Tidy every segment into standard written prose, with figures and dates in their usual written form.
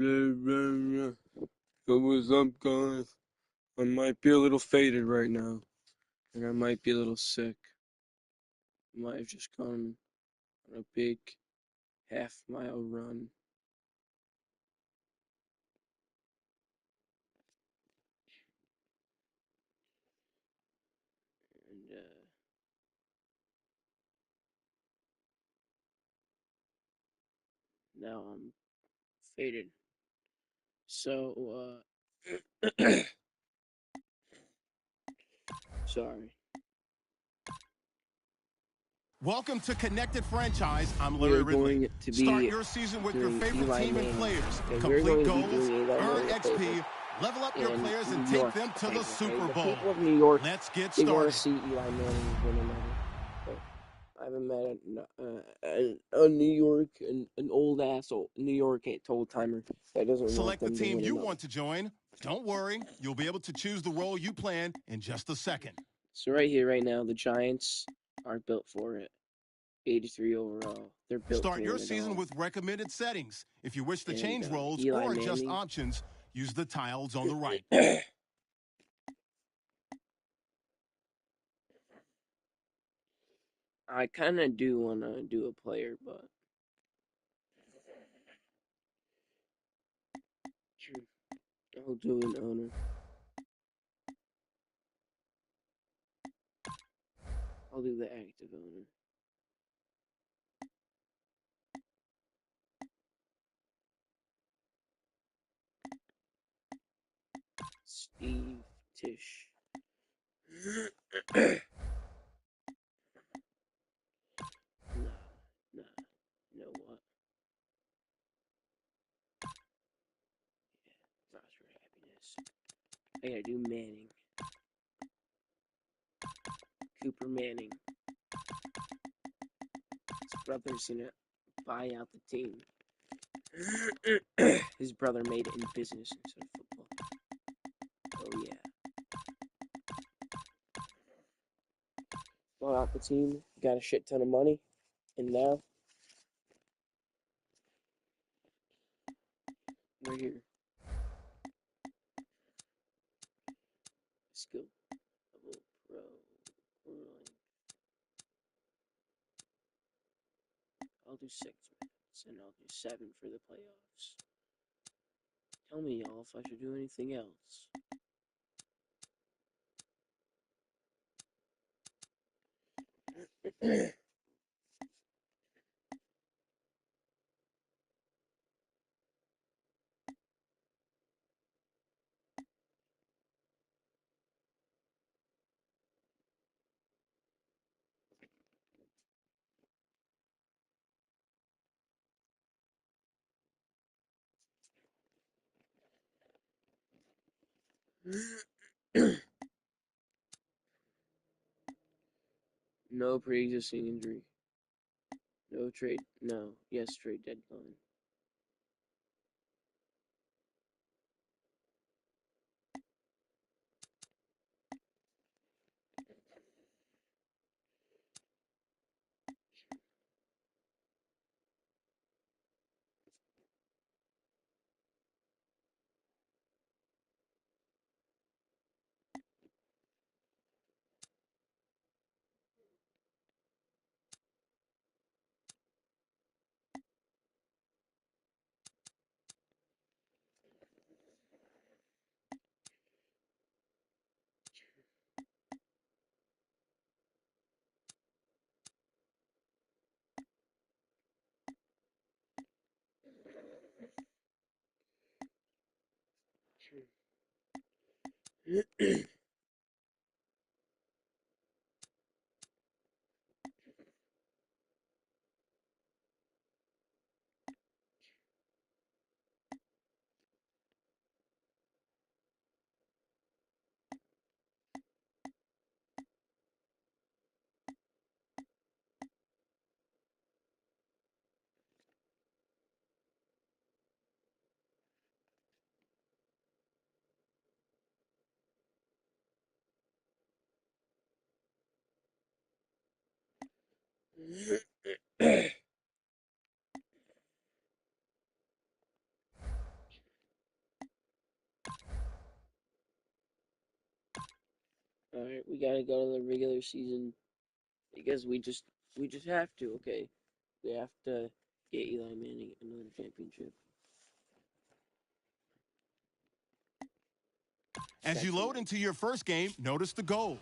What's up, guys? I might be a little faded right now, and I might be a little sick. I might have just gone on a big half-mile run. And, now I'm faded. So, sorry. Welcome to Connected Franchise. I'm We Larry are Ridley. going to Start be your season with your doing favorite Eli team and Manning. players. Okay, we're Complete going to be goals, doing Eli earn Manning XP, playbook level up your in players, and New take York them to the playbook. Super The Bowl. people of New York, Let's get they want started. to see Eli Manning win another. But I haven't met a New York, an old asshole New York old timer that doesn't want Select the them to team win you another. want to join. Don't worry, you'll be able to choose the role you plan in just a second. So right here, right now, the Giants are built for it. 83 overall. They're built Start to your win it season all. with recommended settings. If you wish to And change roles Eli or adjust Manning. options, use the tiles on the right. I kind of do want to do a player, but I'll do an owner. I'll do the active owner. Steve Tisch. Nah, nah. You know what? Yeah, roster happiness. I gotta do Manning. Cooper Manning. His brother's gonna buy out the team. His brother made it in business instead of football. Oh yeah. Bought out the team, got a shit ton of money, and now we're here. Skill level pro. I'll do 6 minutes, and I'll do 7 for the playoffs. Tell me, y'all, if I should do anything else. No pre-existing injury. No trade. No. Yes, trade deadline. All right, we gotta go to the regular season because we just have to. Okay, we have to get Eli Manning another championship. As you Second load one. into your first game, notice the goal.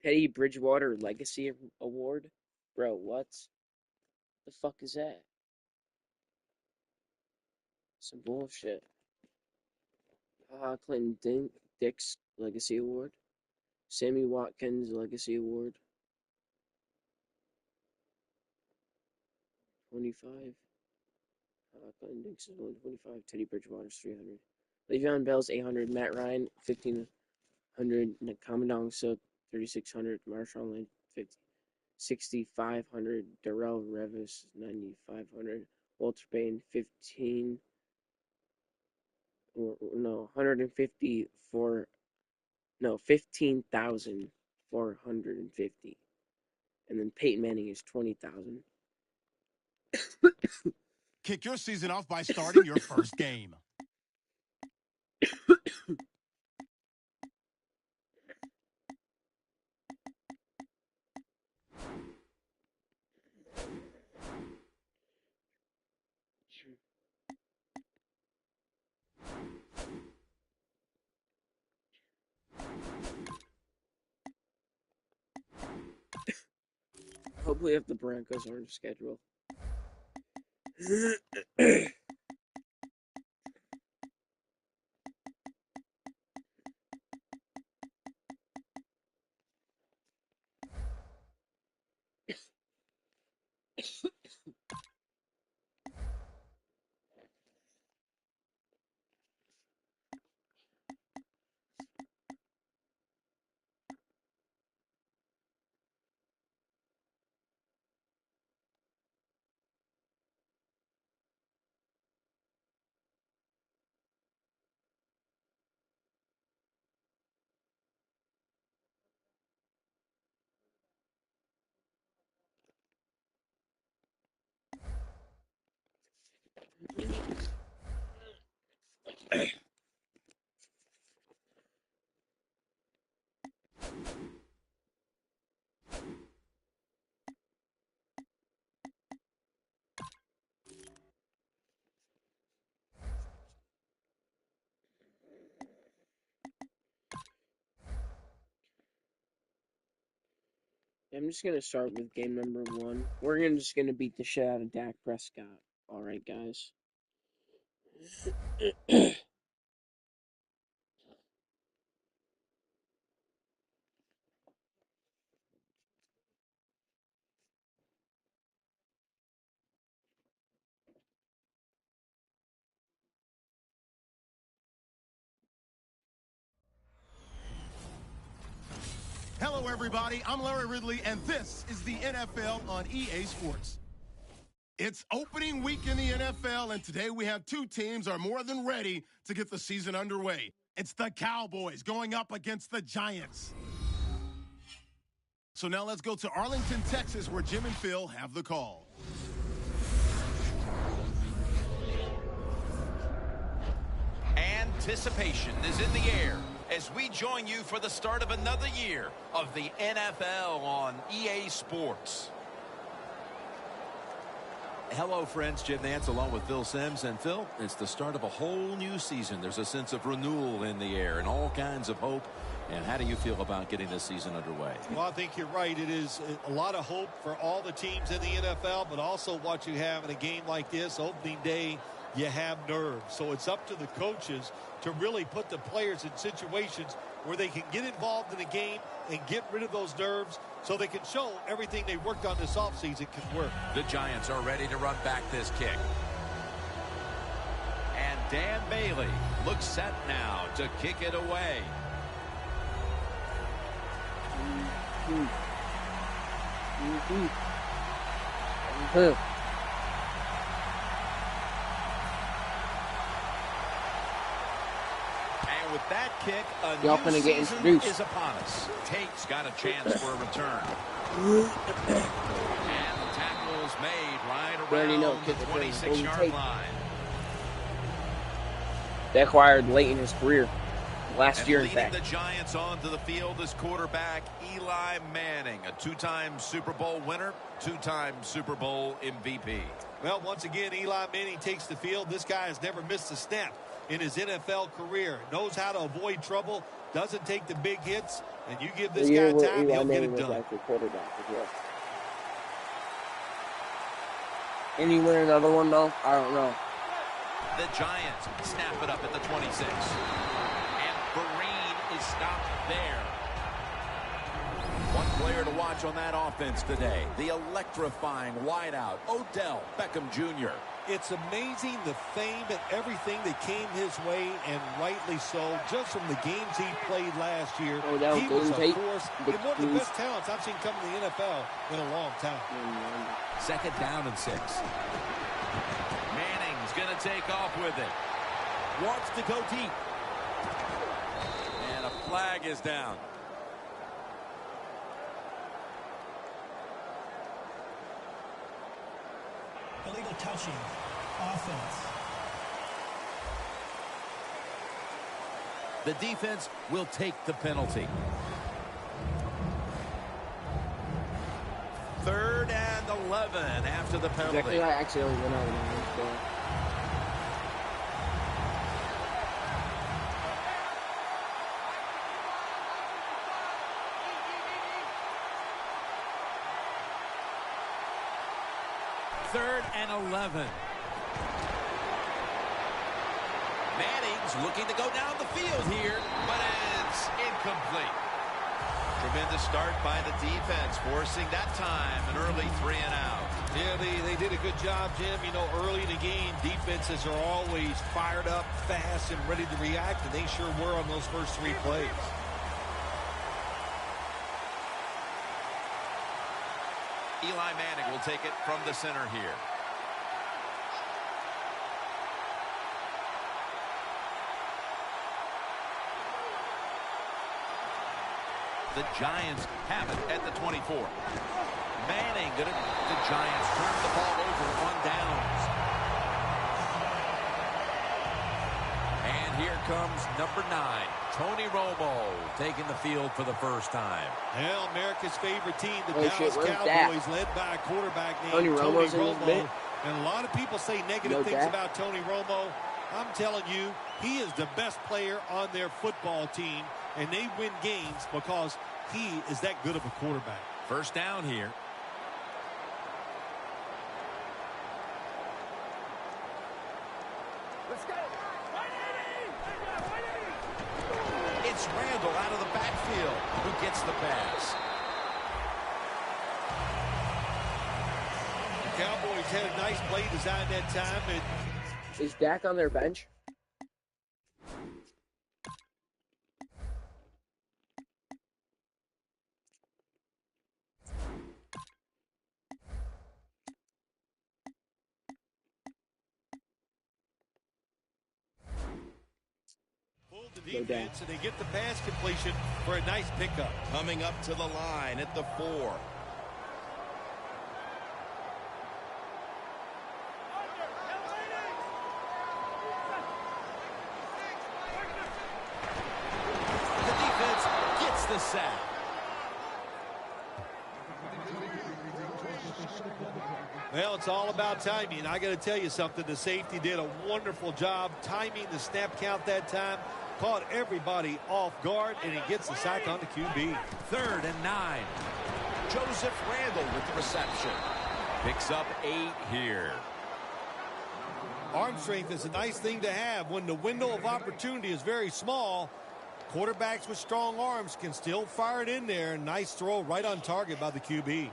Teddy Bridgewater Legacy Award, bro. What the fuck is that? Some bullshit. Dix Legacy Award. Sammy Watkins Legacy Award. 25. Clinton Dix is 125. Teddy Bridgewater's 300. Le'Veon Bell's 800. Matt Ryan 1500. Commandong So 3600. Marshawn Lynch 50. 6500. Darrell Revis 9500. Walter Payne 15. Or no, 150 for no 15,450. And then Peyton Manning is 20,000. Kick your season off by starting your first game. Hopefully, if the Broncos are on schedule. I'm just gonna start with game number 1. We're just gonna beat the shit out of Dak Prescott. All right, guys. Hello, everybody. I'm Larry Ridley, and this is the NFL on EA Sports. It's opening week in the NFL, and today we have two teams are more than ready to get the season underway. It's the Cowboys going up against the Giants. So now let's go to Arlington, Texas, where Jim and Phil have the call. Anticipation is in the air as we join you for the start of another year of the NFL on EA Sports. Hello, friends. Jim Nantz along with Phil Simms. And Phil, it's the start of a whole new season. There's a sense of renewal in the air and all kinds of hope. And how do you feel about getting this season underway? Well, I think you're right. It is a lot of hope for all the teams in the NFL, but also what you have in a game like this, opening day, you have nerves. So it's up to the coaches to really put the players in situations where they can get involved in the game and get rid of those nerves so they can show everything they worked on this offseason can work. The Giants are ready to run back this kick. And Dan Bailey looks set now to kick it away. And And with that kick, a Y'all new finna get season introduced. is upon us. Tate's got a chance for a return. And the tackle's made right around the 26-yard line. They acquired late in his career. Last year, in leading fact. the Giants onto the field is quarterback Eli Manning, a two-time Super Bowl winner, two-time Super Bowl MVP. Well, once again, Eli Manning takes the field. This guy has never missed a snap in his NFL career. Knows how to avoid trouble, doesn't take the big hits, and you give this guy time, he'll get it done. Quarterback as well. And you win another one, though? I don't know. The Giants snap it up at the 26. And Vereen is stopped there. One player to watch on that offense today, the electrifying wideout, Odell Beckham Jr. It's amazing the fame and everything that came his way, and rightly so, just from the games he played last year. He was, of course, one of the best talents I've seen come to the NFL in a long time. Second down and 6. Manning's going to take off with it. Wants to go deep. And a flag is down. Illegal touching. Offense. The defense will take the penalty. 3rd and 11 after the penalty. Exactly, I actually only went out on this game. Third and 11. Manning's looking to go down the field here, but it's incomplete. Tremendous start by the defense, forcing that time an early 3 and out. Yeah, they did a good job, Jim. You know, early in the game, defenses are always fired up, fast, and ready to react, and they sure were on those first 3 plays. Eli Manning will take it from the center here. The Giants have it at the 24. Manning, the Giants turn the ball over on downs. And here comes number 9, Tony Romo, taking the field for the first time. Well, America's favorite team, the Oh, Dallas shit, Cowboys, led by a quarterback named Tony Tony Romo's in this Romo. bit? And a lot of people say negative things about Tony Romo. I'm telling you, he is the best player on their football team, and they win games because he is that good of a quarterback. First down here. Let's go. It's Randall out of the backfield who gets the pass. The Cowboys had a nice play design that time. Is Dak on their bench? The defense, and they get the pass completion for a nice pickup. Coming up to the line at the 4. The defense gets the sack. Well, it's all about timing. I got to tell you something. The safety did a wonderful job timing the snap count that time. Caught everybody off guard, and he gets the sack on the QB. 3rd and 9. Joseph Randall with the reception. Picks up 8 here. Arm strength is a nice thing to have when the window of opportunity is very small. Quarterbacks with strong arms can still fire it in there. Nice throw right on target by the QB.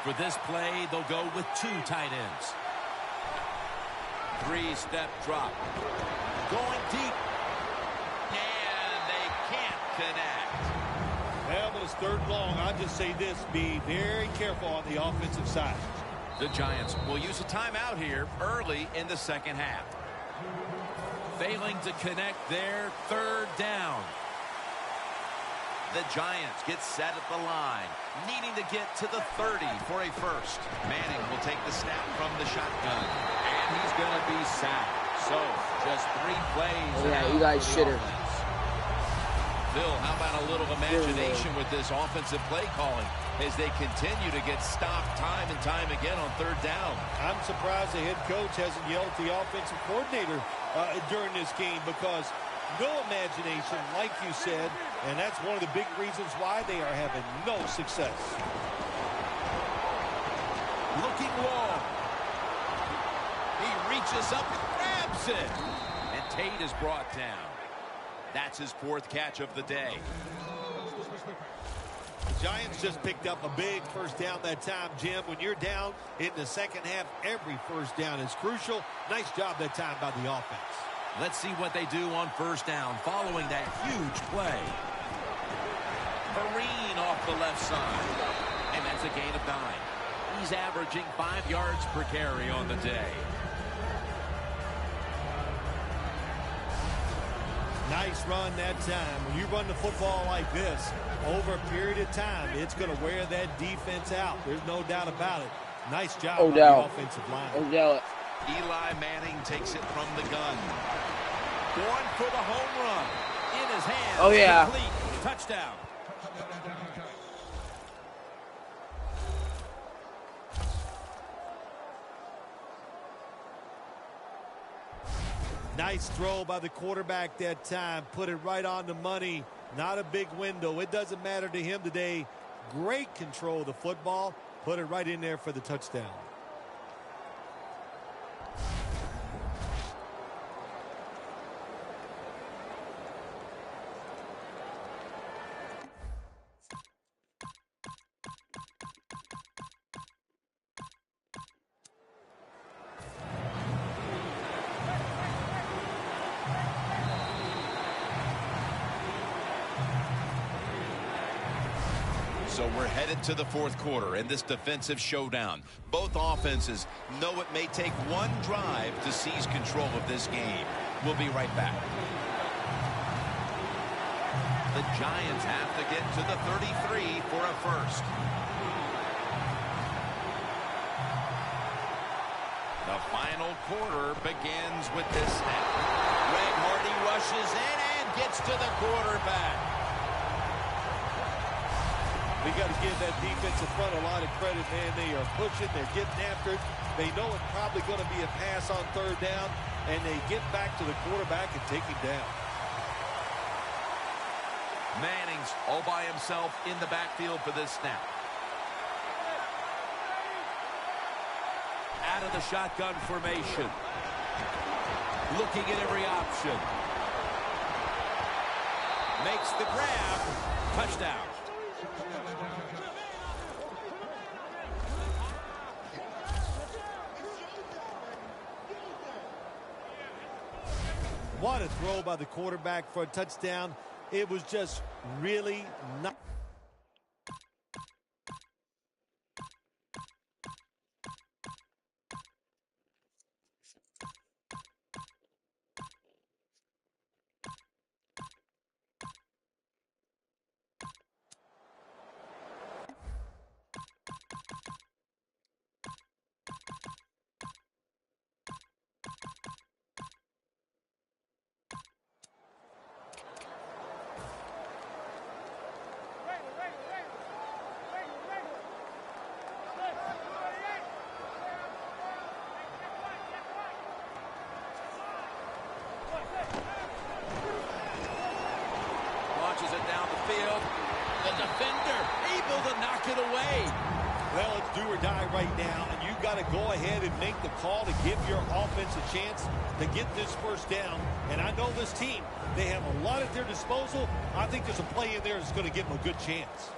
For this play, they'll go with 2 tight ends. 3-step drop. Going deep. And they can't connect. Well, but it's 3rd and long. I'll just say this. Be very careful on the offensive side. The Giants will use a timeout here early in the 2nd half. Failing to connect there, 3rd down. The Giants get set at the line, needing to get to the 30 for a first. Manning will take the snap from the shotgun, and he's going to be sacked. So, just 3 plays. Oh, yeah, you guys shitter. Phil, how about a little imagination with this offensive play calling as they continue to get stopped time and time again on 3rd down? I'm surprised the head coach hasn't yelled at the offensive coordinator during this game, because no imagination, like you said, and that's one of the big reasons why they are having no success. Looking long. He reaches up and grabs it. And Tate is brought down. That's his 4th catch of the day. The Giants just picked up a big first down that time, Jim. When you're down in the 2nd half, every first down is crucial. Nice job that time by the offense. Let's see what they do on 1st down following that huge play. Vereen off the left side. And that's a gain of 9. He's averaging 5 yards per carry on the day. Nice run that time. When you run the football like this, over a period of time, it's going to wear that defense out. There's no doubt about it. Nice job on the offensive line. Eli Manning takes it from the gun. Going for the home run. In his hands. Oh, yeah. Complete. Touchdown. Nice throw by the quarterback that time. Put it right on the money. Not a big window. It doesn't matter to him today. Great control of the football. Put it right in there for the touchdown. So we're headed to the 4th quarter in this defensive showdown. Both offenses know it may take one drive to seize control of this game. We'll be right back. The Giants have to get to the 33 for a first. The final quarter begins with this snap. Greg Hardy rushes in and gets to the quarterback. We got to give that defensive front a lot of credit, man. They are pushing. They're getting after it. They know it's probably going to be a pass on 3rd down, and they get back to the quarterback and take him down. Manning's all by himself in the backfield for this snap. Out of the shotgun formation. Looking at every option. Makes the grab. Touchdown. What a throw by the quarterback for a touchdown. It was just really not. Launches it down the field. The defender able to knock it away. Well, it's do or die right now, and you've got to go ahead and make the call to give your offense a chance to get this first down. And I know this team, they have a lot at their disposal. I think there's a play in there that's going to give them a good chance.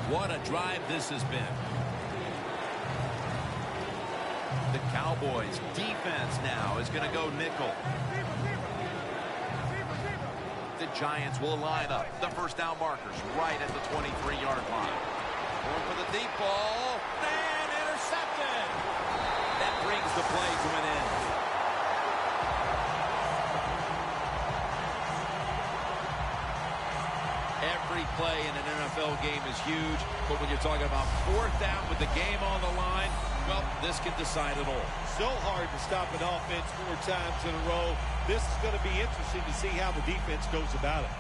What a drive this has been. The Cowboys defense now is going to go nickel. The Giants will line up. The first down markers right at the 23-yard line. Going for the deep ball. And intercepted. That brings the play to an end. Every play in an NFL game is huge, but when you're talking about fourth down with the game on the line, well, this can decide it all. So hard to stop an offense 4 times in a row. This is going to be interesting to see how the defense goes about it.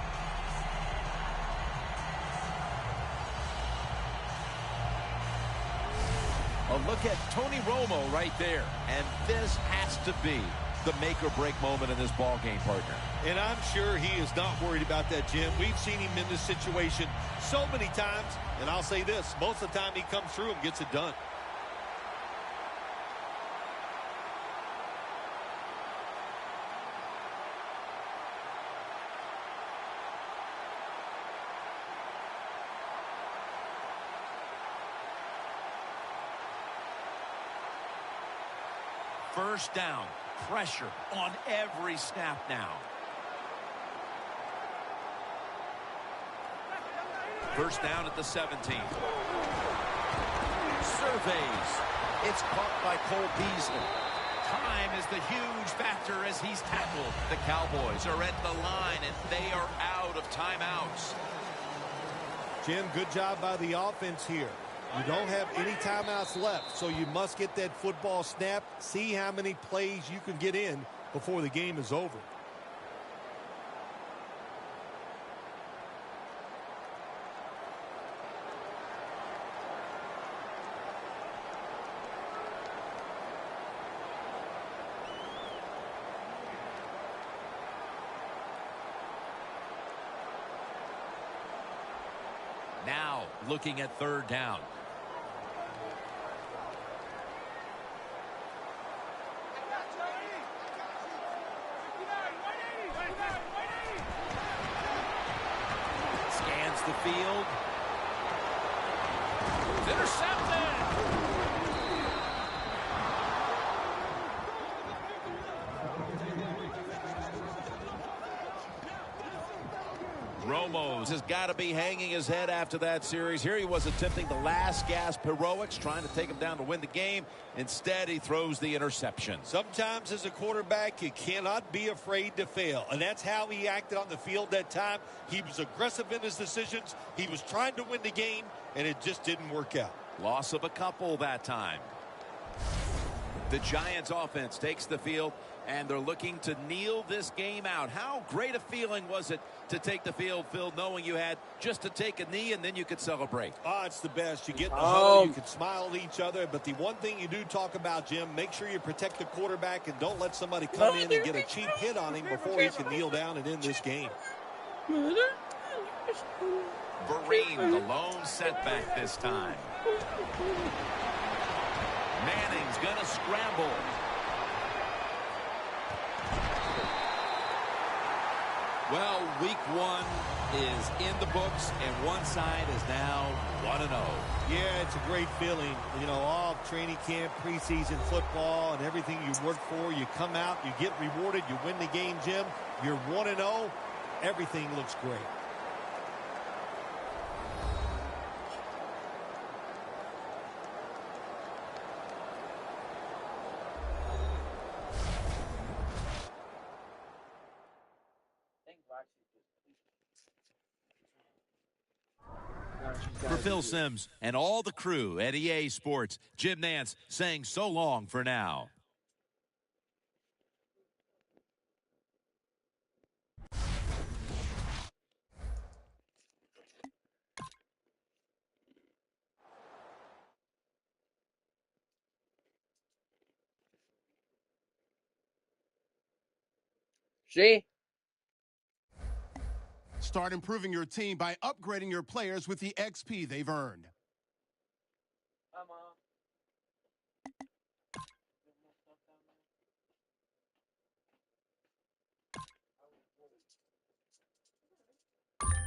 A look at Tony Romo right there, and this has to be the make-or-break moment in this ball game, partner. And I'm sure he is not worried about that, Jim. We've seen him in this situation so many times, and I'll say this, most of the time he comes through and gets it done. First down, pressure on every snap now. First down at the 17. Surveys. It's caught by Cole Beasley. Time is the huge factor as he's tackled. The Cowboys are at the line, and they are out of timeouts. Jim, good job by the offense here. You don't have any timeouts left, so you must get that football snapped, see how many plays you can get in before the game is over. Now, looking at third down. Scans the field. It's intercepted. Romo's has got to be hanging his head after that series. Here he was attempting the last gasp heroics, trying to take him down to win the game. Instead, he throws the interception. Sometimes as a quarterback, you cannot be afraid to fail. And that's how he acted on the field that time. He was aggressive in his decisions. He was trying to win the game, and it just didn't work out. Loss of a couple that time. The Giants offense takes the field, and they're looking to kneel this game out. How great a feeling was it to take the field, Phil, knowing you had just to take a knee and then you could celebrate? Oh, it's the best. You get in the huddle, you can smile at each other. But the one thing you do talk about, Jim, make sure you protect the quarterback and don't let somebody come in and get a cheap hit on him before he can kneel down and end this game. Vereen, the lone setback this time. Manning's going to scramble. Well, week one is in the books, and one side is now 1-0. Yeah, it's a great feeling. You know, all training camp, preseason football, and everything you work for, you come out, you get rewarded, you win the game, Jim. You're 1-0. Everything looks great. For Phil Simms and all the crew at EA Sports, Jim Nantz saying so long for now. See? Start improving your team by upgrading your players with the XP they've earned.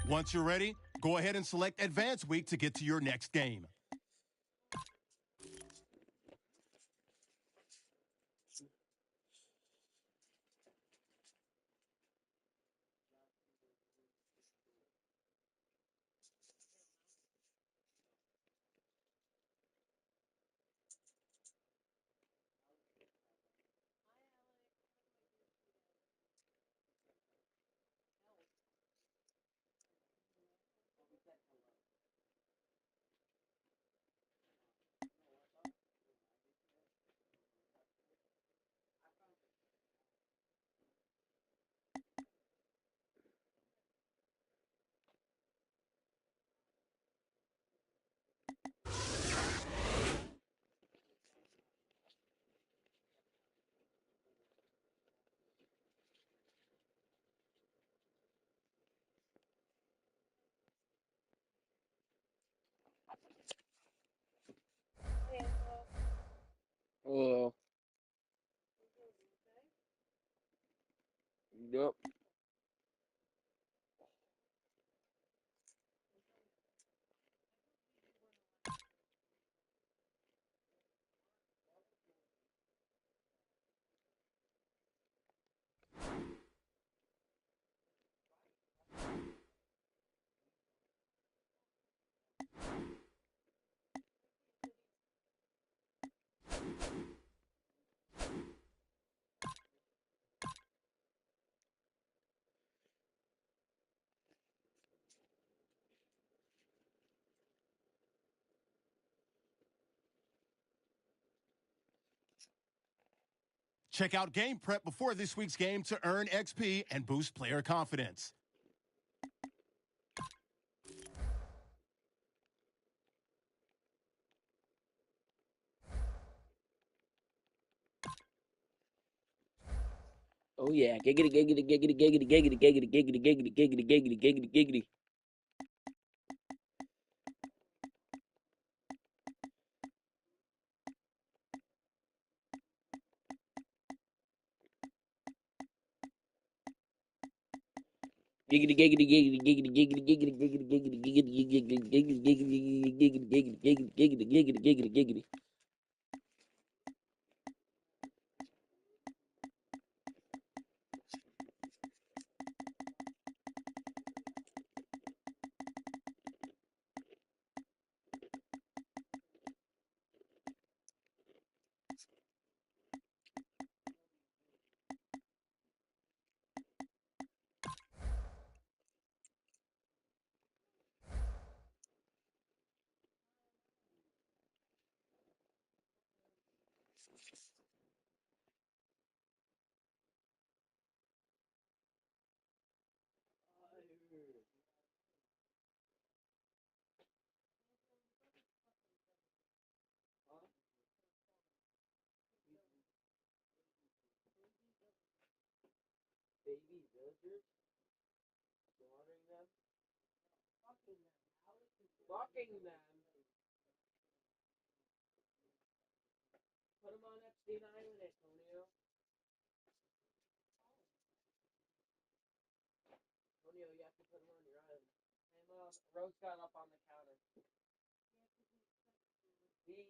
Once you're ready, go ahead and select Advance Week to get to your next game. Oh. Yep. Check out Game Prep before this week's game to earn XP and boost player confidence. Oh yeah, giggity, giggity, giggity, giggity, giggity, giggity, giggity, giggity, giggity, giggity, giggity, giggity. Giggity, giggity, giggity, giggity, giggity, giggity, giggity, giggity, giggity, giggity, giggity, giggity, giggity, giggity, giggity, giggity, giggity, giggity. Baby villagers, slaughtering them, fucking them. Put them on Epstein Island, Antonio. Antonio, you have to put them on your island. Hey, Mom, Rose got up on the counter. He,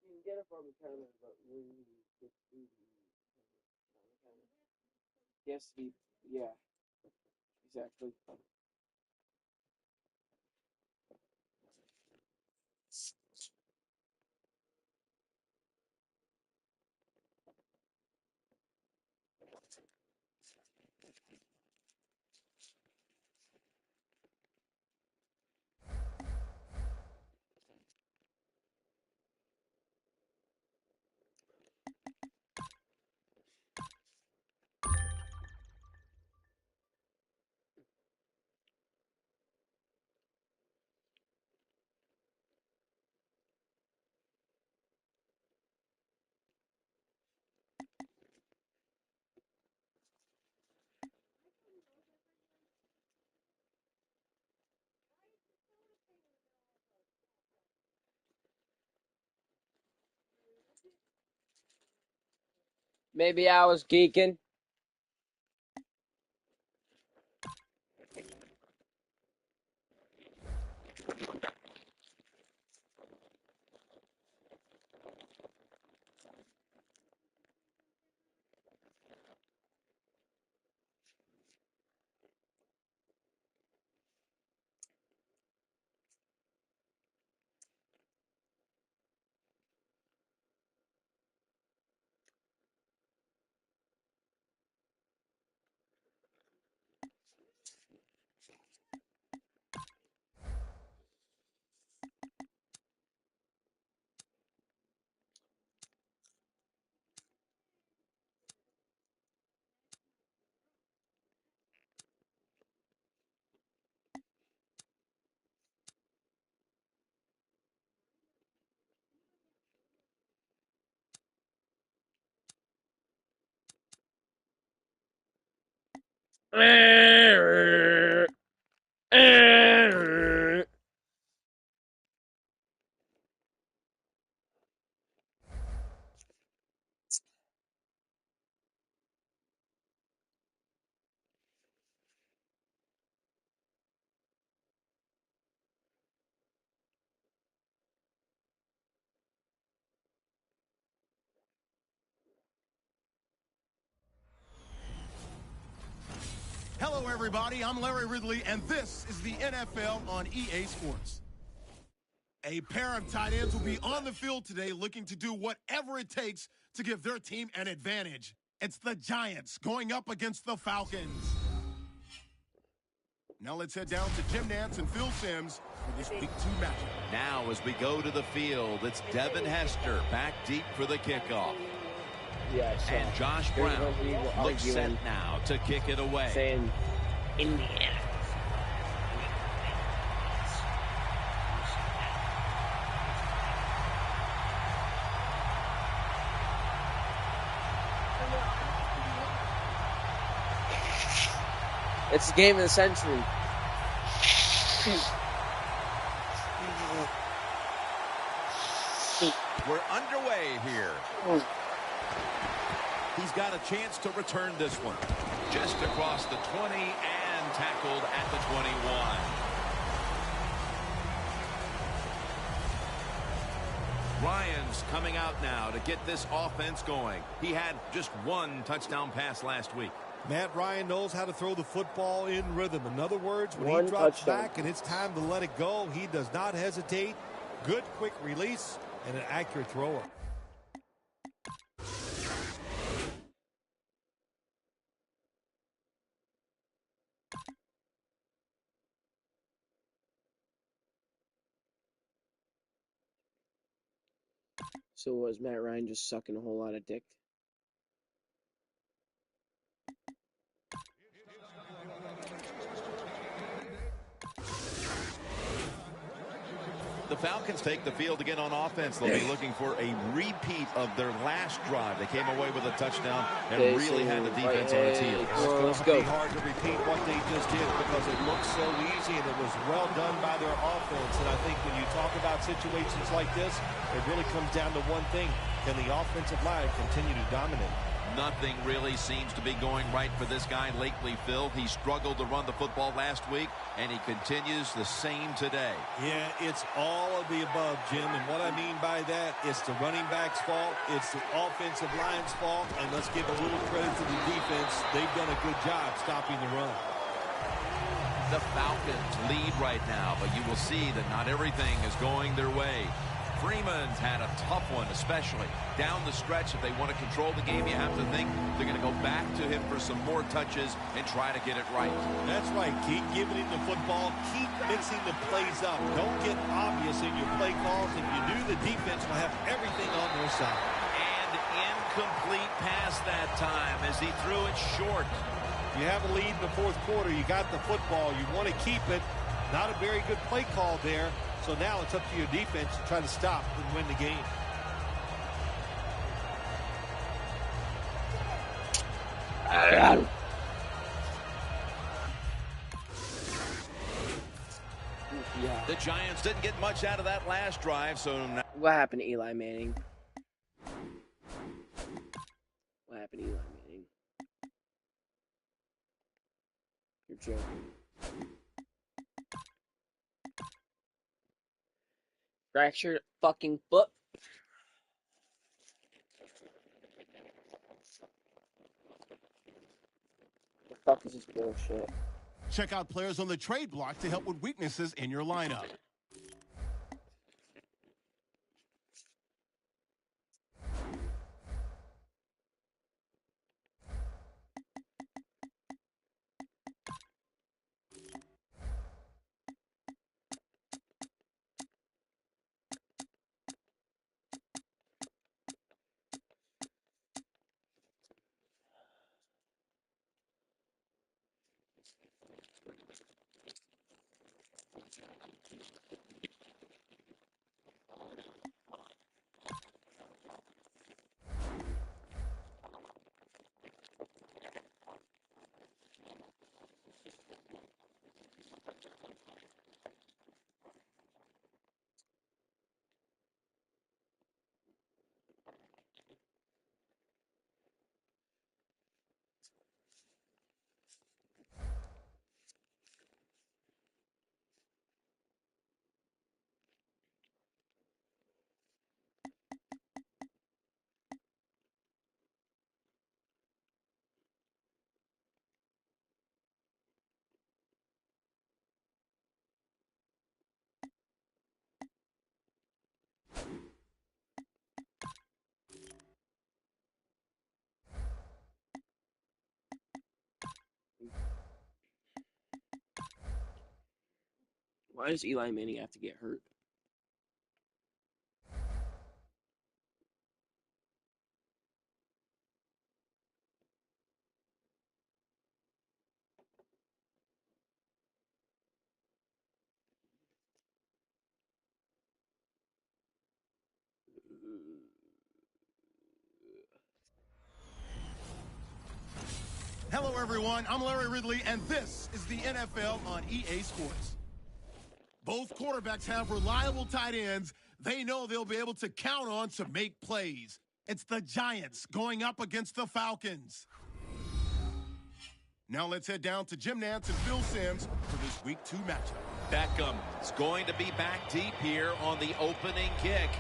you can get up on the counter, but when you get food, you on the counter. Yes, he, yeah, exactly. Maybe I was geeking. Hello, everybody. I'm Larry Ridley, and this is the NFL on EA Sports. A pair of tight ends will be on the field today looking to do whatever it takes to give their team an advantage. It's the Giants going up against the Falcons. Now let's head down to Jim Nantz and Phil Simms for this Week 2 matchup. Now as we go to the field, it's Devin Hester back deep for the kickoff. Yeah, and Josh Brown looks set now to kick it away. Saying Indiana. It's the game of the century. We're underway here. He's got a chance to return this one. Just across the 20 and tackled at the 21. Ryan's coming out now to get this offense going. He had just one touchdown pass last week. Matt Ryan knows how to throw the football in rhythm. In other words, when One he drops touchdown. back and it's time to let it go, he does not hesitate. Good quick release and an accurate thrower. So was Matt Ryan just sucking a whole lot of dick? The Falcons take the field again on offense. They'll be looking for a repeat of their last drive. They came away with a touchdown and really had the defense on its heels. Let's go. It's hard to repeat what they just did because it looked so easy and it was well done by their offense. And I think when you talk about situations like this, it really comes down to one thing. Can the offensive line continue to dominate? Nothing really seems to be going right for this guy lately, Phil. He struggled to run the football last week, and he continues the same today. Yeah, it's all of the above, Jim. And what I mean by that, it's the running back's fault, it's the offensive line's fault, and let's give a little credit to the defense. They've done a good job stopping the run. The Falcons lead right now, but you will see that not everything is going their way. Freeman's had a tough one, especially down the stretch. If they want to control the game, you have to think they're going to go back to him for some more touches and try to get it right. That's right. Keep giving him the football. Keep mixing the plays up. Don't get obvious in your play calls. If you do, the defense will have everything on their side. And incomplete pass that time as he threw it short. You have a lead in the fourth quarter. You got the football. You want to keep it. Not a very good play call there. So now it's up to your defense to try to stop and win the game. Yeah. The Giants didn't get much out of that last drive, so now What happened to Eli Manning? What happened to Eli Manning? You're joking. Fractured fucking foot. The fuck is this bullshit? Check out players on the trade block to help with weaknesses in your lineup. Why does Eli Manning have to get hurt? Hello, everyone. I'm Larry Ridley, and this is the NFL on EA Sports. Both quarterbacks have reliable tight ends they know they'll be able to count on to make plays. It's the Giants going up against the Falcons. Now let's head down to Jim Nantz and Phil Simms for this Week 2 matchup. Beckham is going to be back deep here on the opening kick.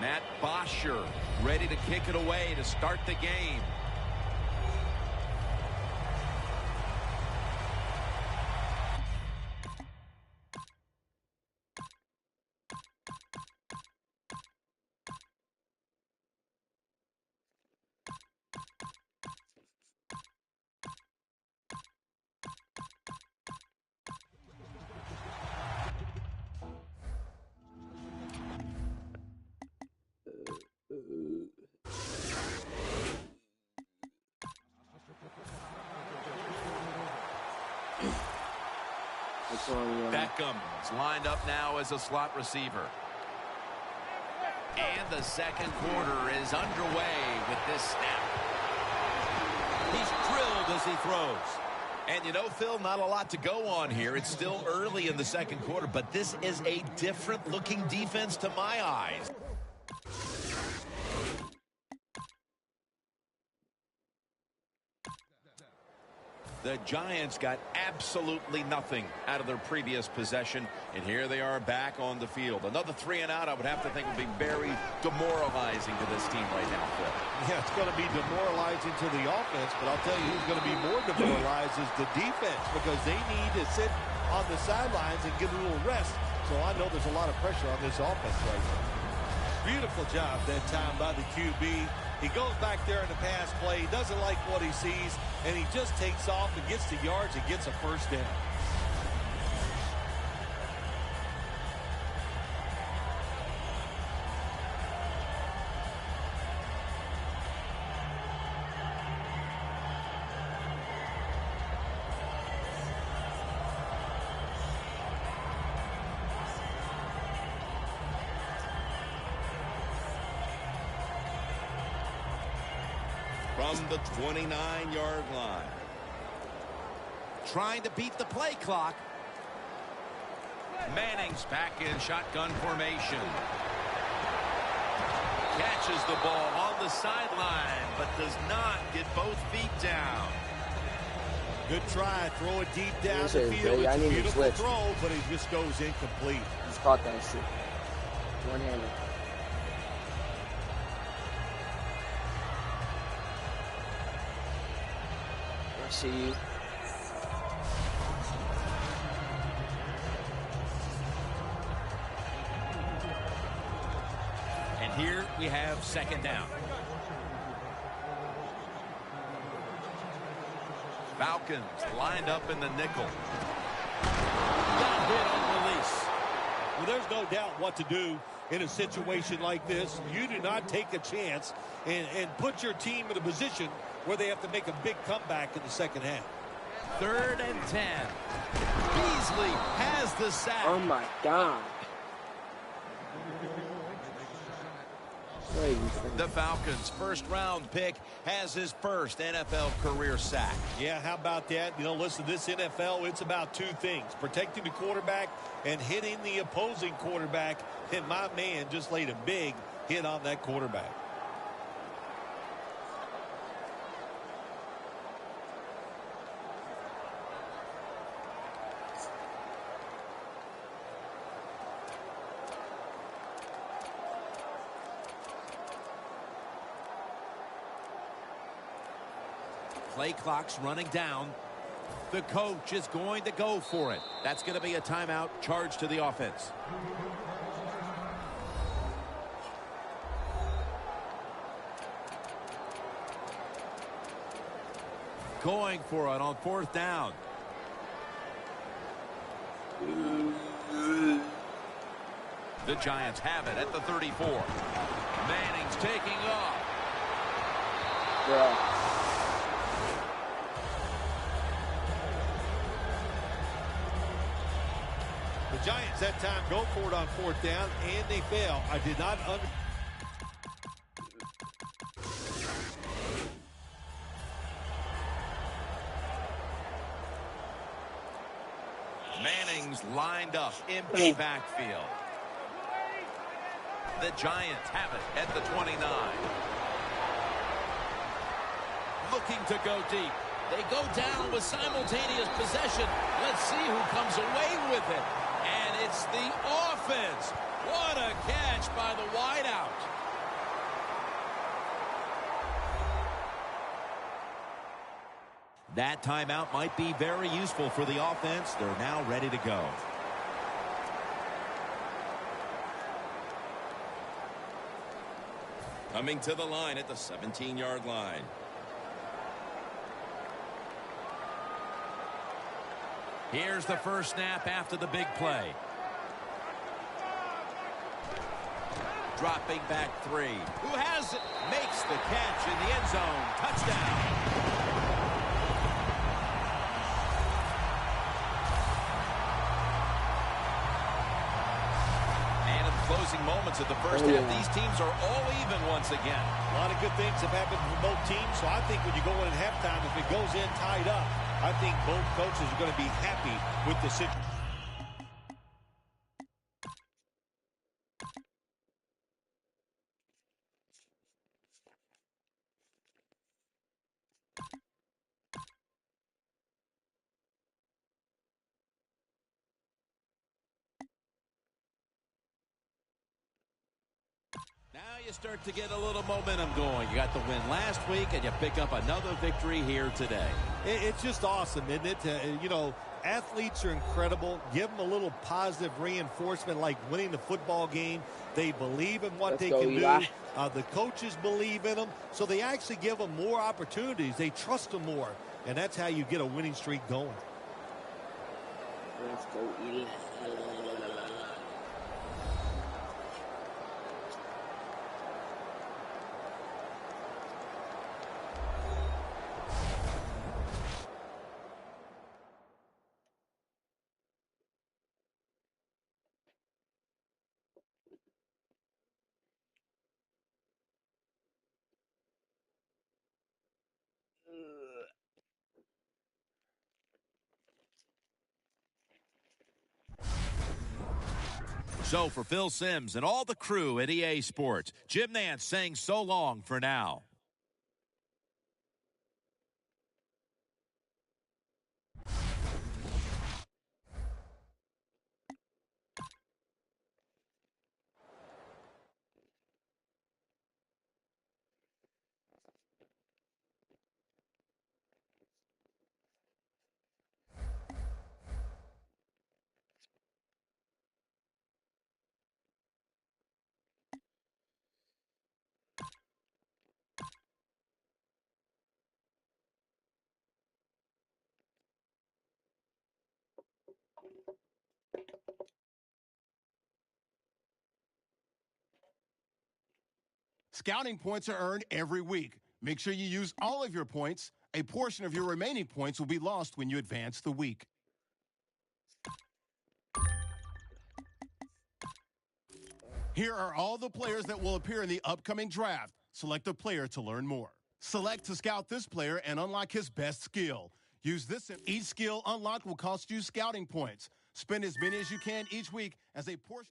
Matt Bosher ready to kick it away to start the game. Beckham is lined up now as a slot receiver. And the second quarter is underway with this snap. He's drilled as he throws. And you know, Phil, not a lot to go on here. It's still early in the second quarter, but this is a different looking defense to my eyes. The Giants got absolutely nothing out of their previous possession, and here they are back on the field. Another 3 and out, I would have to think, would be very demoralizing to this team right now, Phil. Yeah, it's going to be demoralizing to the offense, but I'll tell you who's going to be more demoralized is the defense, because they need to sit on the sidelines and get a little rest. So I know there's a lot of pressure on this offense right now. Beautiful job that time by the QB. He goes back there in the pass play. He doesn't like what he sees, and he just takes off and gets the yards and gets a first down. From the 29-yard line. Trying to beat the play clock. Manning's back in shotgun formation. Catches the ball on the sideline, but does not get both feet down. Good try. Throw it deep down the field. It's a beautiful throw, but it just goes incomplete. Just caught that shit. One-handed. I see you. And here we have second down. Falcons lined up in the nickel. Got hit on release. Well, there's no doubt what to do in a situation like this. You do not take a chance and put your team in a position where they have to make a big comeback in the second half. 3rd and 10. Beasley has the sack. Oh my God. The Falcons' first-round pick has his first NFL career sack. Yeah, how about that? You know, listen, this NFL, it's about two things: protecting the quarterback and hitting the opposing quarterback. And my man just laid a big hit on that quarterback. Play clock's running down. The coach is going to go for it. That's going to be a timeout charge to the offense. Going for it on 4th down. The Giants have it at the 34. Manning's taking off. Yeah. The Giants that time go for it on 4th down, and they fail. I did not Manning's lined up, empty backfield. The Giants have it at the 29. Looking to go deep. They go down with simultaneous possession. Let's see who comes away with it. And it's the offense. What a catch by the wideout. That timeout might be very useful for the offense. They're now ready to go. Coming to the line at the 17-yard line. Here's the first snap after the big play. Dropping back 3. Who has it? Makes the catch in the end zone. Touchdown. Closing moments of the first half. These teams are all even once again. A lot of good things have happened for both teams, so I think when you go in at halftime, if it goes in tied up, I think both coaches are going to be happy with the situation. Now you start to get a little momentum going. You got the win last week, and you pick up another victory here today. It's just awesome, isn't it? You know, athletes are incredible. Give them a little positive reinforcement like winning the football game. They believe in what they can do. The coaches believe in them, so they actually give them more opportunities. They trust them more, and that's how you get a winning streak going. Let's go, Eli. So for Phil Simms and all the crew at EA Sports, Jim Nantz saying so long for now. Scouting points are earned every week. Make sure you use all of your points. A portion of your remaining points will be lost when you advance the week. Here are all the players that will appear in the upcoming draft. Select a player to learn more. Select to scout this player and unlock his best skill. Use this. Each skill unlocked will cost you scouting points. Spend as many as you can each week as a portion.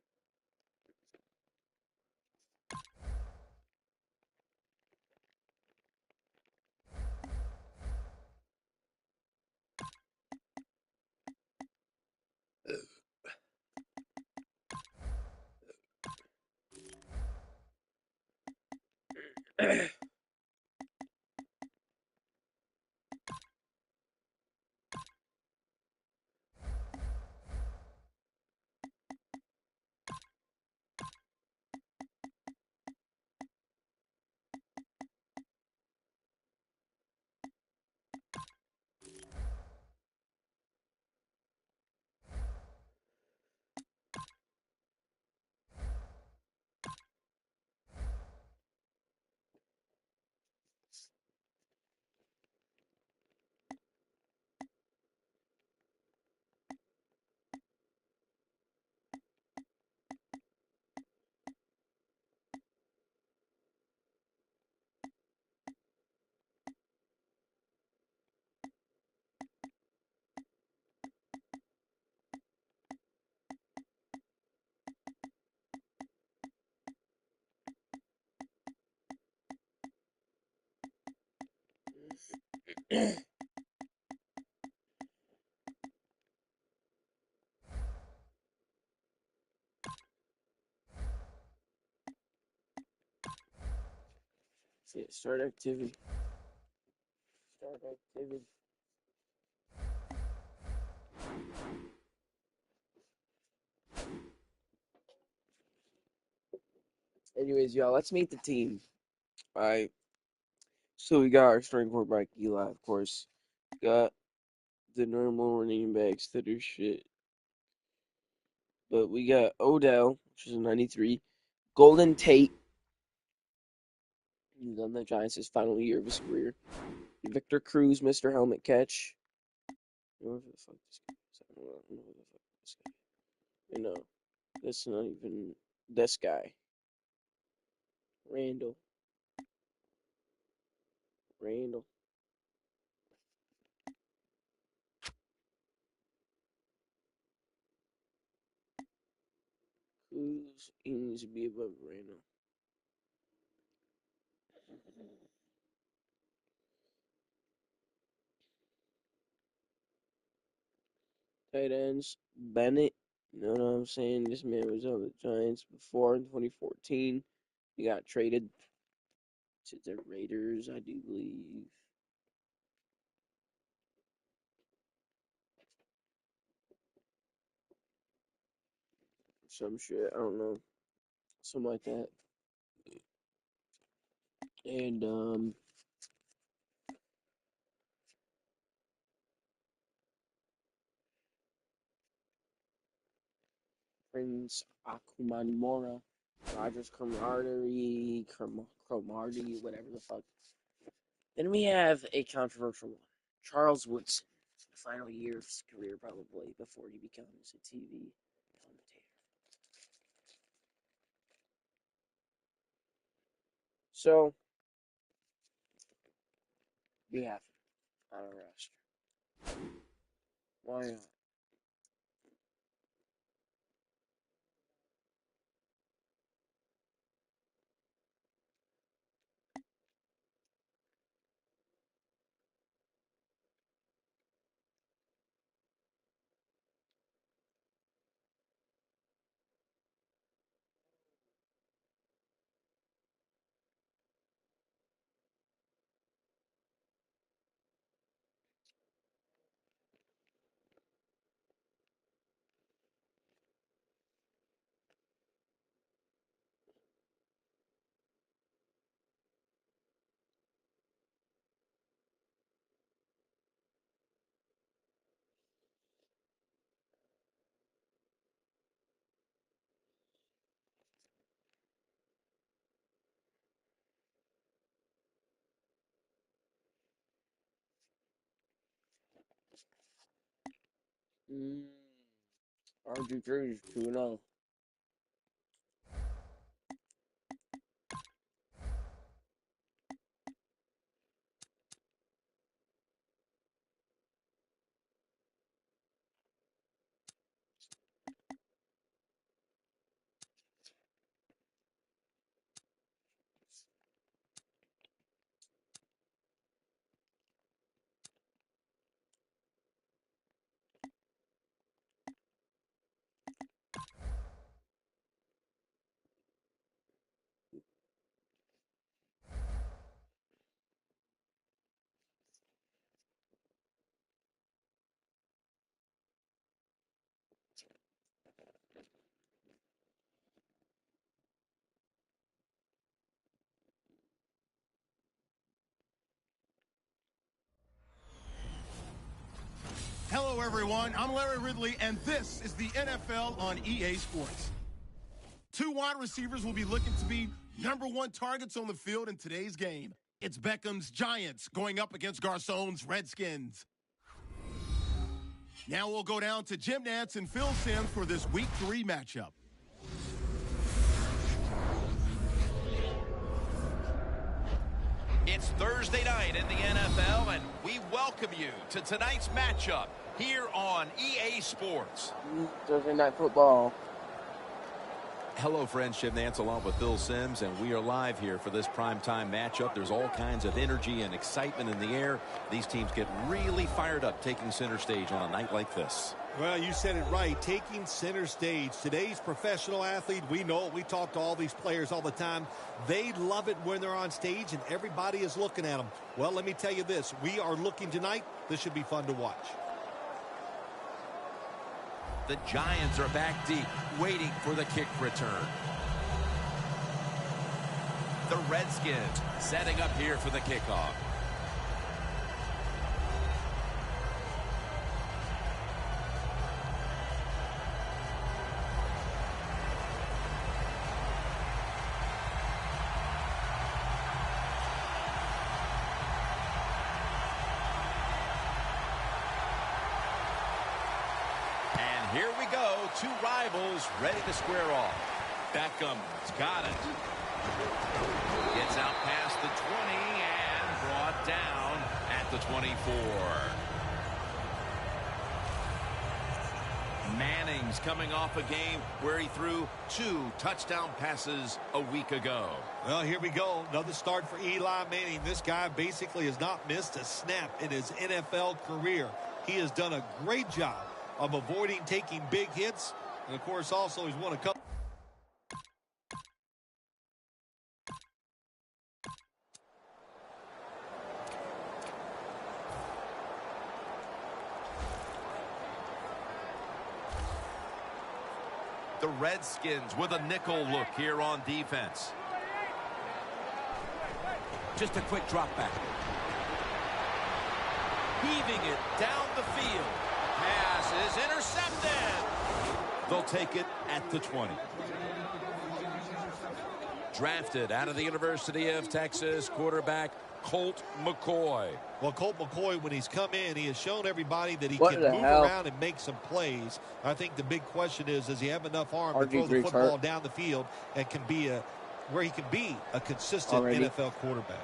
Yeah, start activity. Start activity. Anyways, y'all, let's meet the team. Alright. So we got our starting quarterback, Eli, of course. Got the normal running backs that are shit. But we got Odell, which is a 93. Golden Tate. He's on the Giants' his final year of his career. Victor Cruz, Mr. Helmet Catch. Whoever the fuck this guy is. I don't know who the fuck this guy is. You know, that's not even this guy. Randall. Cruz needs to be above Randall. Tight ends, Bennett. You know what I'm saying? This man was on the Giants before in 2014. He got traded to the Raiders, I do believe. Some shit, I don't know. Something like that. And Prince Akumanimora, Rogers Cromartie, whatever the fuck. Then we have a controversial one. Charles Woodson, the final year of his career probably before he becomes a TV commentator. So, we have him on our roster. Why not? RG3 is 2-0. Hello, everyone. I'm Larry Ridley, and this is the NFL on EA Sports. Two wide receivers will be looking to be #1 targets on the field in today's game. It's Beckham's Giants going up against Garcon's Redskins. Now we'll go down to Jim Nantz and Phil Simms for this Week 3 matchup. It's Thursday night in the NFL, and we welcome you to tonight's matchup here on EA Sports. Thursday Night Football. Hello, friends. Jim Nance along with Bill Sims, and we are live here for this primetime matchup. There's all kinds of energy and excitement in the air. These teams get really fired up taking center stage on a night like this. Well, you said it right, taking center stage. Today's professional athlete, we know it. We talk to all these players all the time. They love it when they're on stage and everybody is looking at them. Well, let me tell you this. We are looking tonight. This should be fun to watch. The Giants are back deep, waiting for the kick return. The Redskins setting up here for the kickoff. Here we go, two rivals ready to square off. Beckham's got it. Gets out past the 20 and brought down at the 24. Manning's coming off a game where he threw 2 touchdown passes a week ago. Well, here we go. Another start for Eli Manning. This guy basically has not missed a snap in his NFL career. He has done a great job of avoiding taking big hits. And, of course, also he's won a couple. The Redskins with a nickel look here on defense. Just a quick drop back. Heaving it down the field. Pass is intercepted. They'll take it at the 20. Drafted out of the University of Texas, quarterback Colt McCoy. Well, Colt McCoy, when he's come in, he has shown everybody that he What can the move hell? around and make some plays. I think the big question is, does he have enough arm to throw the RG3's football hurt. down the field and where he can be a consistent Already. NFL quarterback?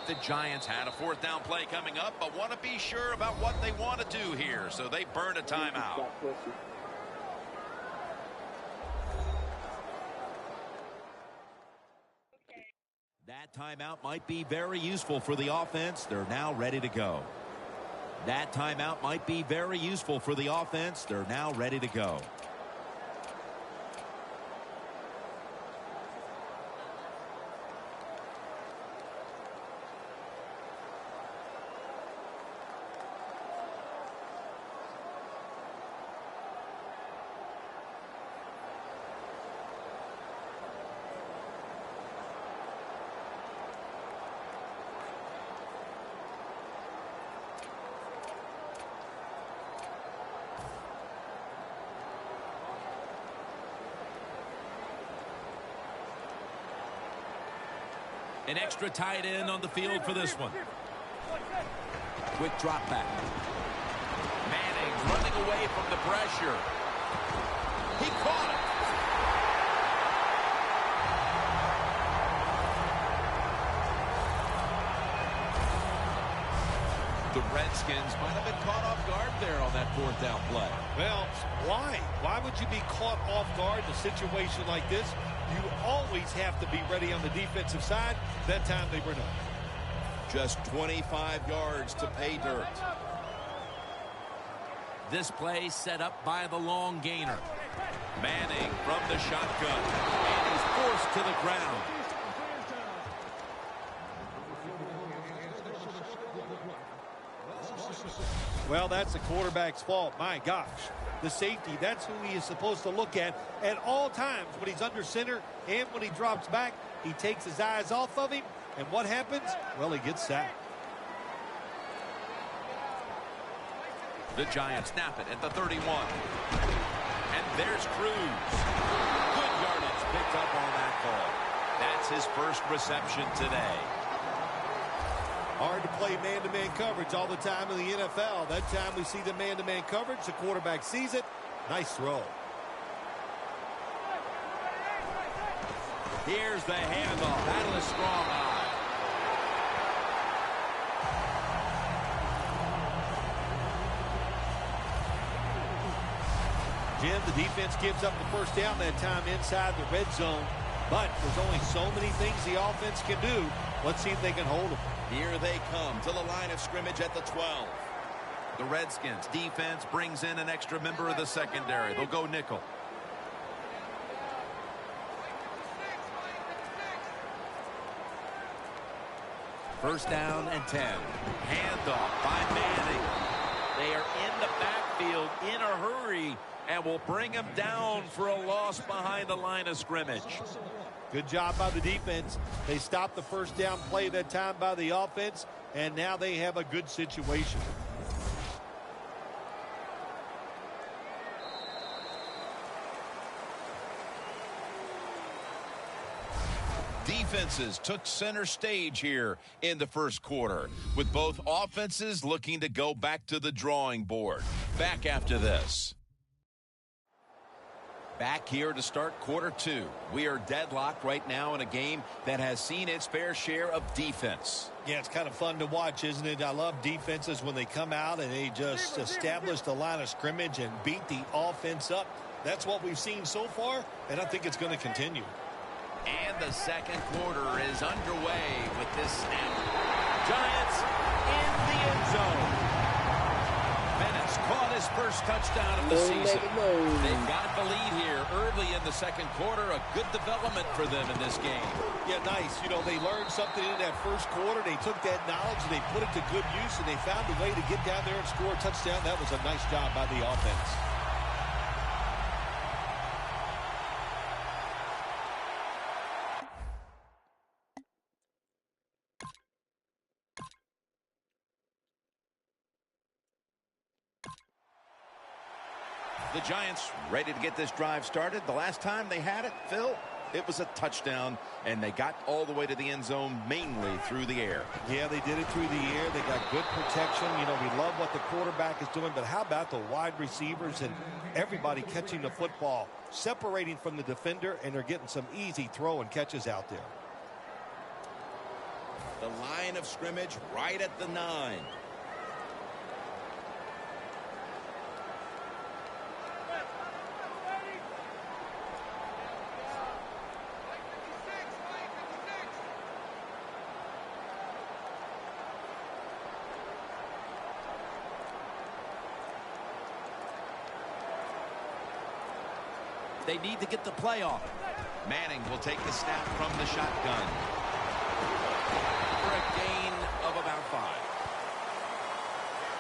The Giants had a 4th down play coming up, but want to be sure about what they want to do here, so they burn a timeout. That timeout might be very useful for the offense. They're now ready to go. That timeout might be very useful for the offense. They're now ready to go. An extra tight end on the field for this one. Quick drop back. Manning running away from the pressure. He caught it. The Redskins might have been caught off guard there on that 4th down play. Well, why? Why would you be caught off guard in a situation like this? You always have to be ready on the defensive side. That time they were not. Just 25 yards to pay dirt. This play set up by the long gainer. Manning from the shotgun. And he's forced to the ground. Well, that's the quarterback's fault. My gosh. The safety, that's who he is supposed to look at all times when he's under center and when he drops back. He takes his eyes off of him. And what happens? Well, he gets sacked. The Giants snap it at the 31. And there's Cruz. Good yardage picked up on that call. That's his first reception today. Hard to play man-to-man coverage all the time in the NFL. That time we see the man-to-man coverage. The quarterback sees it. Nice throw. Here's the handoff. That'll a strong eye. Jim, the defense gives up the first down that time inside the red zone. But there's only so many things the offense can do. Let's see if they can hold them. Here they come to the line of scrimmage at the 12. The Redskins defense brings in an extra member of the secondary. They'll go nickel. First down and 10. Handoff by Manning. They are in the backfield in a hurry and will bring him down for a loss behind the line of scrimmage. Good job by the defense. They stopped the first down play that time by the offense, and now they have a good situation. Defenses took center stage here in the first quarter, with both offenses looking to go back to the drawing board. Back after this. Back here to start quarter two. We are deadlocked right now in a game that has seen its fair share of defense. Yeah, it's kind of fun to watch, isn't it? I love defenses when they come out and they just establish the line of scrimmage and beat the offense up. That's what we've seen so far, and I think it's going to continue. And the second quarter is underway with this snap. Giants in the end zone. Bennett's caught his first touchdown of the season. They've got the lead here early in the second quarter. A good development for them in this game. Yeah, nice. You know, they learned something in that first quarter. They took that knowledge and they put it to good use, and they found a way to get down there and score a touchdown. That was a nice job by the offense. The Giants ready to get this drive started. The last time they had it, Phil, it was a touchdown, and they got all the way to the end zone mainly through the air. Yeah, they did it through the air. They got good protection. You know, we love what the quarterback is doing, but how about the wide receivers and everybody catching the football, separating from the defender, and they're getting some easy throw and catches out there. The line of scrimmage right at the 9. They need to get the play off. Manning will take the snap from the shotgun for a gain of about 5.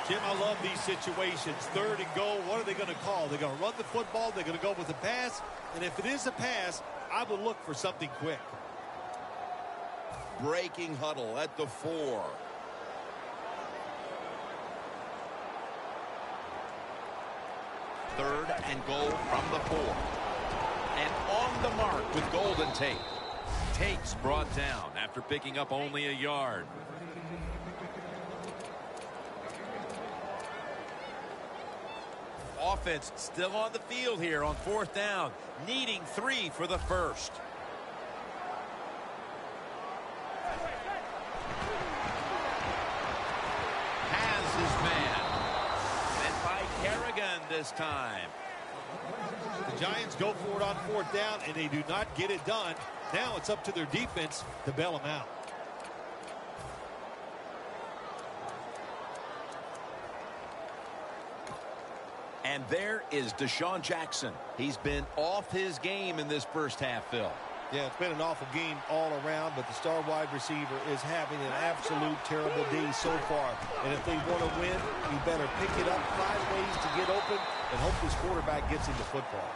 Jim, I love these situations. Third and goal, what are they going to call? They're going to run the football, they're going to go with a pass, and if it is a pass, I will look for something quick. Breaking huddle at the 4. Third and goal from the 4. And on the mark with Golden Tate. Tate's brought down after picking up only a yard. Offense still on the field here on fourth down, needing 3 for the first. Has his man. Sent by Kerrigan this time. The Giants go for it on fourth down, and they do not get it done. Now it's up to their defense to bail them out. And there is Deshaun Jackson. He's been off his game in this first half, Phil. Yeah, it's been an awful game all around, but the star wide receiver is having an absolute terrible day so far. And if they want to win, you better pick it up, find ways to get open, and hope this quarterback gets into football.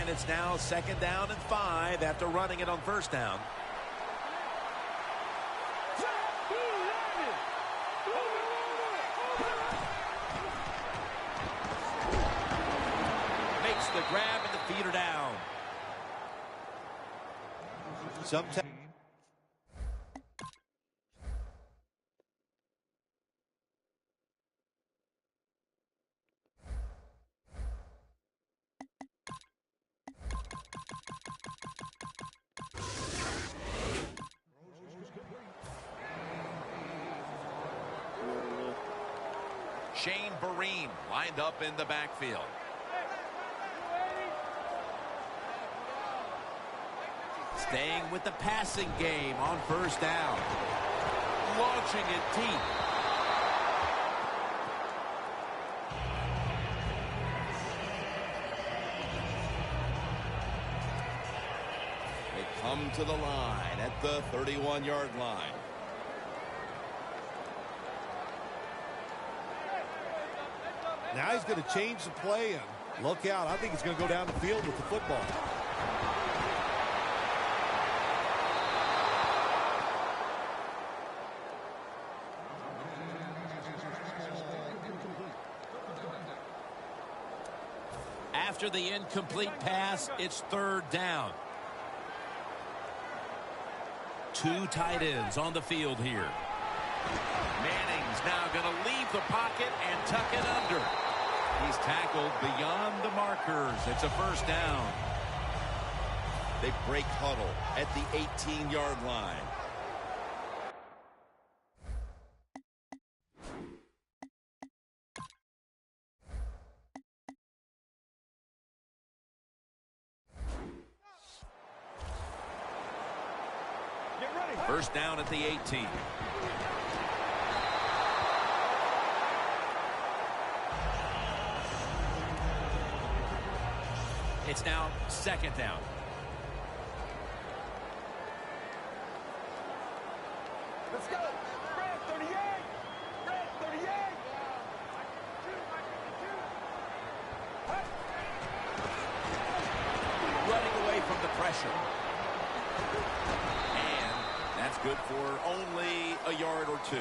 And it's now 2nd down and 5 after running it on 1st down. Makes the grab and the feet are down. Sometimes. Shane Vereen lined up in the backfield. Staying with the passing game on 1st down. Launching it deep. They come to the line at the 31-yard line. Now he's going to change the play and look out. I think he's going to go down the field with the football. After the incomplete pass, it's 3rd down. 2 tight ends on the field here. Manning's now going to leave the pocket and tuck it under. He's tackled beyond the markers. It's a 1st down. They break huddle at the 18-yard line. Get ready. 1st down at the 18. It's now 2nd down. Let's go. Red 38. Red 38. Running away from the pressure. And that's good for only a yard or 2.